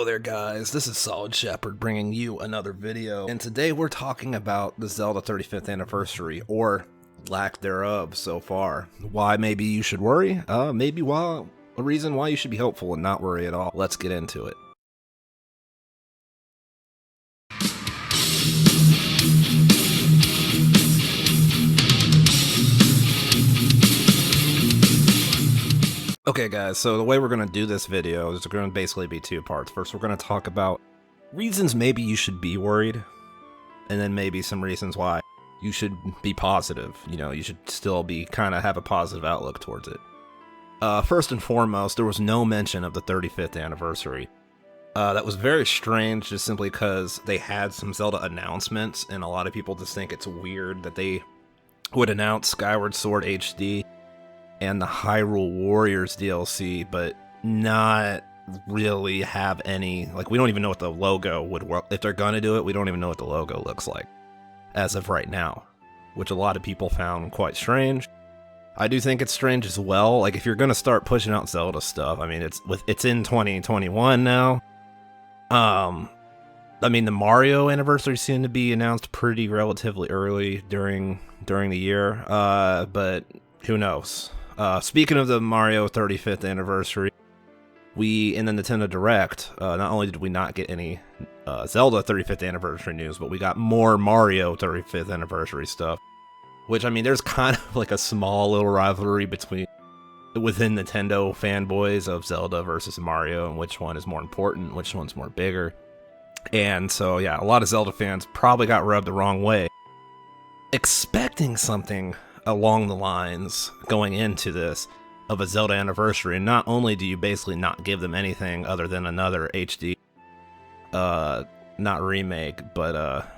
Hello there guys, this is Solid Shepherd bringing you another video, and today we're talking about the Zelda 35th anniversary, or lack thereof so far. Why maybe you should worry? Maybe a reason why you should be hopeful and not worry at all. Let's get into it. Okay guys, so the way we're going to do this video is going to basically be two parts. First, we're going to talk about reasons maybe you should be worried, and then maybe some reasons why you should be positive. You know, you should still be have a positive outlook towards it. First and foremost, there was no mention of the 35th anniversary. That was very strange, just simply because they had some Zelda announcements, and a lot of people just think it's weird that they would announce Skyward Sword HD and the Hyrule Warriors DLC, but not really have any, we don't even know what the logo would work. If they're gonna do it, we don't even know what the logo looks like, as of right now, which a lot of people found quite strange. I do think it's strange as well, if you're gonna start pushing out Zelda stuff, I mean, it's in 2021 now. I mean, the Mario anniversary seemed to be announced pretty relatively early during the year, but who knows? Speaking of the Mario 35th anniversary, in the Nintendo Direct, not only did we not get any Zelda 35th anniversary news, but we got more Mario 35th anniversary stuff. Which, I mean, there's kind of a small little rivalry within Nintendo fanboys of Zelda versus Mario, and which one is more important, which one's more bigger. And so, yeah, a lot of Zelda fans probably got rubbed the wrong way, expecting something along the lines going into this of a Zelda anniversary. And not only do you basically not give them anything other than another HD, not remake, but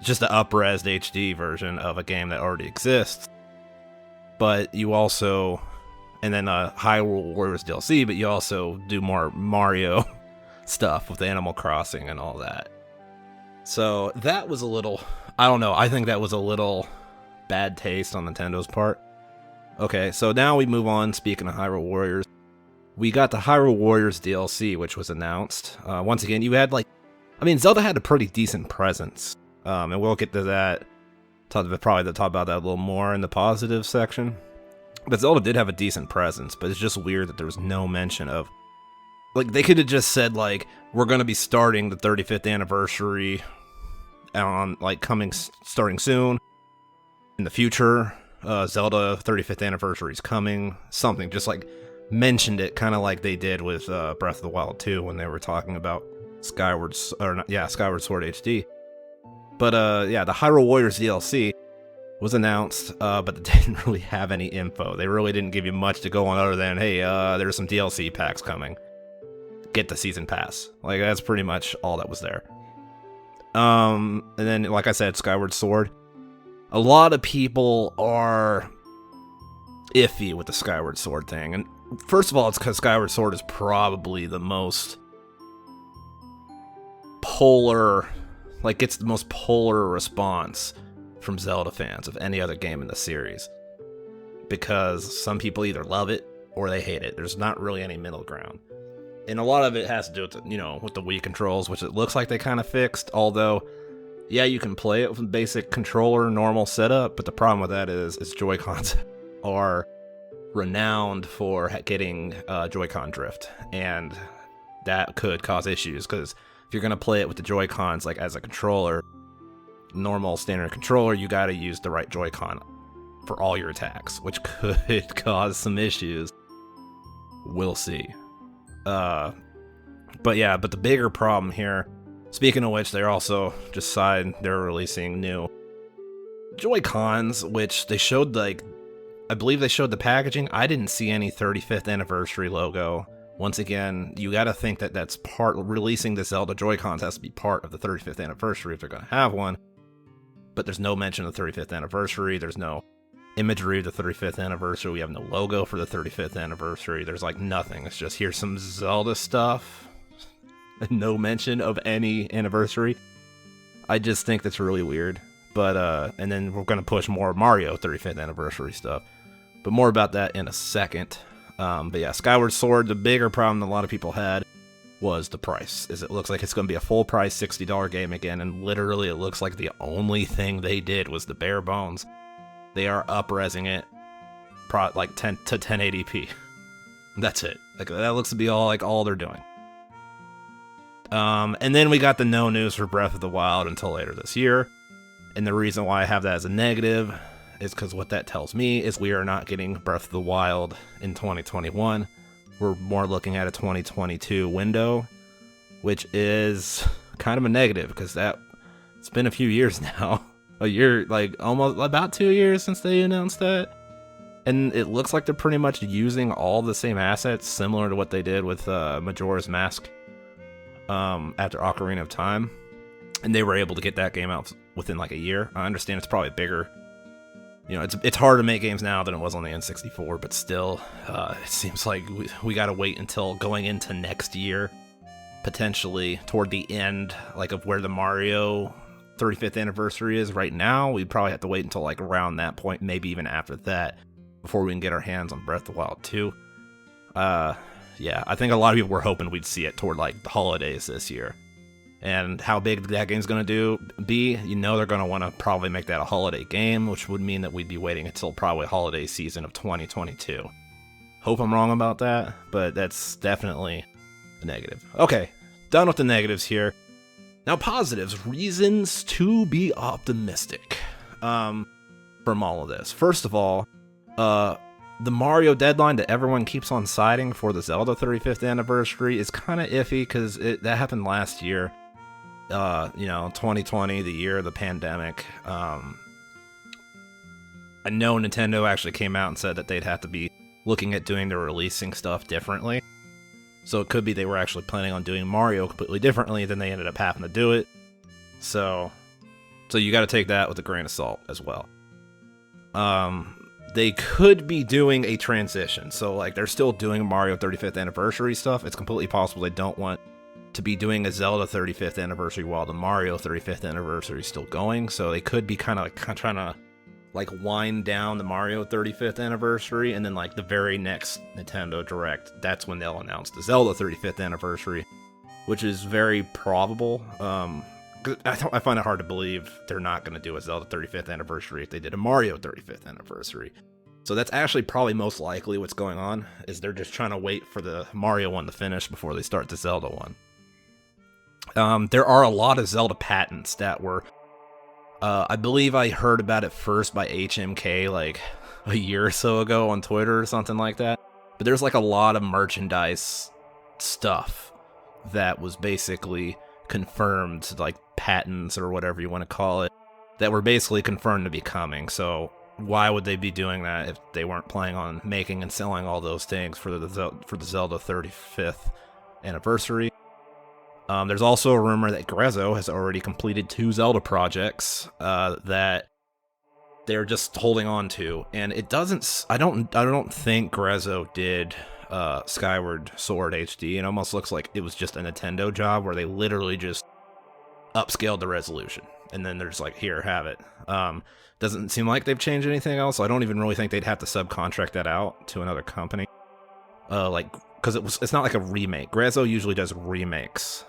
just the up-resed HD version of a game that already exists, but you also, and then Hyrule Warriors DLC, but you also do more Mario stuff with Animal Crossing and all that. So that was a little, I don't know, I think that was a little bad taste on Nintendo's part. Okay, so now we move on. Speaking of Hyrule Warriors, we got the Hyrule Warriors DLC, which was announced. Once again, you had Zelda had a pretty decent presence, and we'll get to that. Probably talk about that a little more in the positive section. But Zelda did have a decent presence, but it's just weird that there was no mention of. They could have just said we're going to be starting the 35th anniversary on starting soon. In the future, Zelda 35th anniversary is coming. Something, just mentioned it, kind of like they did with Breath of the Wild 2 when they were talking about Skyward Sword HD. But yeah, the Hyrule Warriors DLC was announced, but they didn't really have any info. They really didn't give you much to go on other than, hey, there's some DLC packs coming. Get the season pass. That's pretty much all that was there. And then, like I said, Skyward Sword. A lot of people are iffy with the Skyward Sword thing. And first of all, it's because Skyward Sword is probably the most polar, gets the most polar response from Zelda fans of any other game in the series. Because some people either love it or they hate it. There's not really any middle ground. And a lot of it has to do with with the Wii controls, which it looks like they kind of fixed, although yeah, you can play it with basic controller, normal setup, but the problem with that is JoyCons are renowned for getting Joy-Con drift, and that could cause issues, because if you're going to play it with the Joy-Cons as a controller, normal standard controller, you got to use the right Joy-Con for all your attacks, which could cause some issues. We'll see. But the bigger problem here, speaking of which, they're also they're releasing new Joy-Cons, which they showed, I believe they showed the packaging. I didn't see any 35th anniversary logo. Once again, you gotta think that that's releasing the Zelda Joy-Cons has to be part of the 35th anniversary if they're gonna have one. But there's no mention of the 35th anniversary, there's no imagery of the 35th anniversary, we have no logo for the 35th anniversary, there's nothing. It's just, here's some Zelda stuff. No mention of any anniversary. I just think that's really weird. But, and then we're going to push more Mario 35th anniversary stuff. But more about that in a second. But yeah, Skyward Sword, the bigger problem that a lot of people had was the price. It looks like it's going to be a full price $60 game again, and literally it looks like the only thing they did was the bare bones. They are up-resing it like 10 to 1080p. That's it. Like, that looks to be all they're doing. And then we got the no news for Breath of the Wild until later this year. And the reason why I have that as a negative is because what that tells me is we are not getting Breath of the Wild in 2021. We're more looking at a 2022 window, which is kind of a negative because it's been a few years now. A year, like almost about 2 years since they announced that. And it looks like they're pretty much using all the same assets, similar to what they did with Majora's Mask after Ocarina of Time. And they were able to get that game out within like a year. I understand it's probably bigger. You know, it's harder to make games now than it was on the N64, but still, it seems like we gotta wait until going into next year, potentially toward the end, like of where the Mario 35th anniversary is right now. We'd probably have to wait until like around that point, maybe even after that, before we can get our hands on Breath of the Wild 2. Yeah, I think a lot of people were hoping we'd see it toward like the holidays this year. And how big that game's going to be, you know they're going to want to probably make that a holiday game, which would mean that we'd be waiting until probably holiday season of 2022. Hope I'm wrong about that, but that's definitely a negative. Okay, done with the negatives here. Now positives, reasons to be optimistic from all of this. First of all, the Mario deadline that everyone keeps on citing for the Zelda 35th anniversary is kind of iffy because that happened last year. 2020, the year of the pandemic. I know Nintendo actually came out and said that they'd have to be looking at doing their releasing stuff differently. So it could be they were actually planning on doing Mario completely differently than they ended up having to do it. So you got to take that with a grain of salt as well. They could be doing a transition. So like they're still doing Mario 35th anniversary stuff. It's completely possible they don't want to be doing a Zelda 35th anniversary while the Mario 35th anniversary is still going. So they could be kind of trying to like wind down the Mario 35th anniversary, and then like the very next Nintendo Direct, that's when they'll announce the Zelda 35th anniversary, which is very probable. I find it hard to believe they're not going to do a Zelda 35th anniversary if they did a Mario 35th anniversary. So that's actually probably most likely what's going on, is they're just trying to wait for the Mario one to finish before they start the Zelda one. There are a lot of Zelda patents that were, I believe I heard about it first by HMK like a year or so ago on Twitter or something like that. But there's like a lot of merchandise stuff that was basically confirmed, like patents or whatever you want to call it, that were basically confirmed to be coming. So why would they be doing that if they weren't planning on making and selling all those things for the Zelda 35th anniversary? There's also a rumor that Grezzo has already completed 2 Zelda projects that they're just holding on to, and it doesn't. I don't think Grezzo did Skyward Sword HD. It almost looks like it was just a Nintendo job where they literally just upscaled the resolution, and then they're just like, here, have it. Doesn't seem like they've changed anything else. So I don't even really think they'd have to subcontract that out to another company. Because it's not like a remake. Grezzo usually does remakes,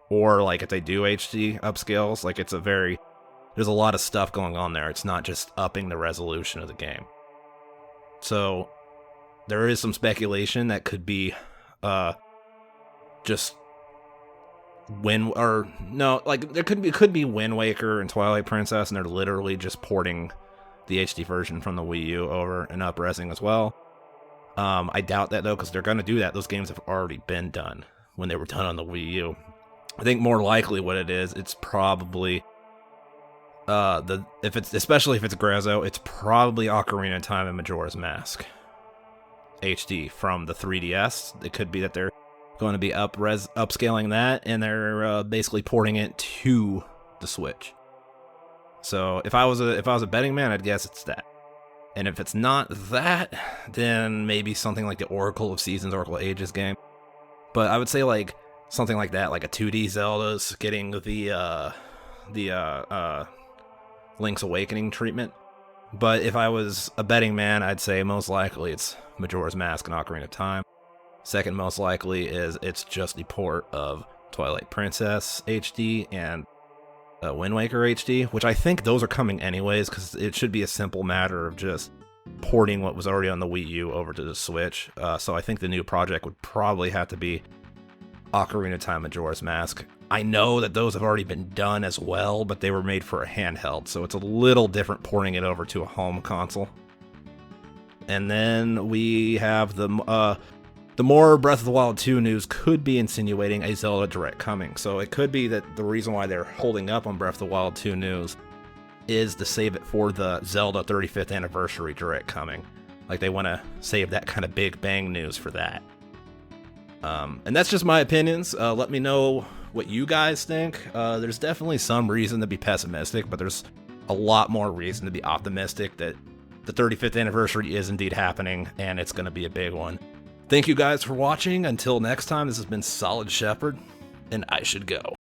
or like if they do HD upscales, like there's a lot of stuff going on there. It's not just upping the resolution of the game. So there is some speculation that could be just it could be Wind Waker and Twilight Princess, and they're literally just porting the HD version from the Wii U over and up-resing as well. I doubt that though, because they're going to do that. Those games have already been done when they were done on the Wii U. I think more likely what it is, it's probably especially if it's Grezzo, it's probably Ocarina of Time and Majora's Mask HD from the 3DS. It could be that they're going to be upscaling that, and they're basically porting it to the Switch. So if I was a betting man, I'd guess it's that. And if it's not that, then maybe something like the Oracle of Seasons, Oracle of Ages game. But I would say like something like that, like a 2D Zelda's getting the Link's Awakening treatment. But if I was a betting man, I'd say most likely it's Majora's Mask and Ocarina of Time. Second most likely is it's just a port of Twilight Princess HD and Wind Waker HD, which I think those are coming anyways, because it should be a simple matter of just porting what was already on the Wii U over to the Switch. So I think the new project would probably have to be Ocarina of Time Majora's Mask. I know that those have already been done as well, but they were made for a handheld, so it's a little different porting it over to a home console. And then we have the more Breath of the Wild 2 news could be insinuating a Zelda Direct coming. So it could be that the reason why they're holding up on Breath of the Wild 2 news is to save it for the Zelda 35th anniversary Direct coming. Like they want to save that kind of big bang news for that. And that's just my opinions. Let me know what you guys think. There's definitely some reason to be pessimistic, but there's a lot more reason to be optimistic that the 35th anniversary is indeed happening, and it's going to be a big one. Thank you guys for watching. Until next time, this has been Solid Shepherd, and I should go.